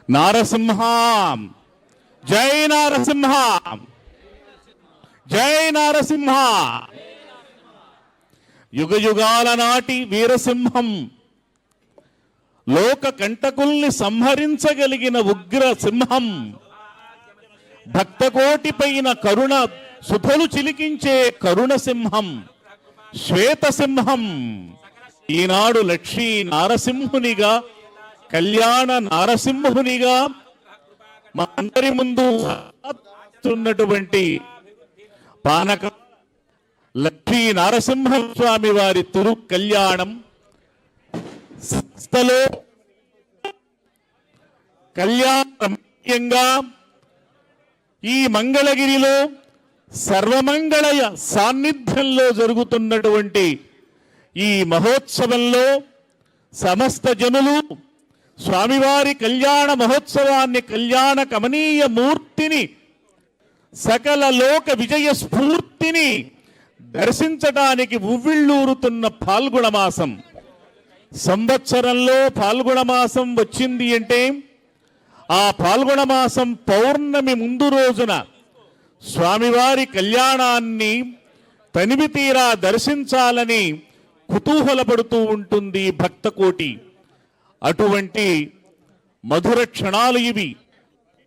నారసింహ, జై నారసింహ, జై నారసింహ. యుగ యుగాల నాటి వీరసింహం, లోక కంటకుల్ని సంహరించగలిగిన ఉగ్ర సింహం, భక్తకోటి పైన కరుణ సుధలు చిలికించే కరుణ సింహం, శ్వేత సింహం. ఈనాడు లక్ష్మీ నారసింహునిగా, కళ్యాణ నారసింహునిగా మా అందరి ముందు ఉన్నటువంటి పానక లక్ష్మీ నారసింహ స్వామి వారి తిరు కళ్యాణం సంస్థలో కళ్యాణంగా ఈ మంగళగిరిలో సర్వమంగళయ సాన్నిధ్యంలో జరుగుతున్నటువంటి ఈ మహోత్సవంలో సమస్త జనులు స్వామివారి కళ్యాణ మహోత్సవాన్ని, కళ్యాణ కమనీయ మూర్తిని, సకల లోక విజయ స్ఫూర్తిని దర్శించడానికి ఉవ్విళ్ళూరుతున్న పాల్గొణ మాసం. సంవత్సరంలో పాల్గొణ మాసం వచ్చింది అంటే ఆ పాల్గొణ మాసం పౌర్ణమి ముందు రోజున స్వామివారి కళ్యాణాన్ని తనివి తీరా దర్శించాలని కుతూహలపడుతూ ఉంటుంది భక్తకోటి. అటువంటి మధుర క్షణాలు ఇవి.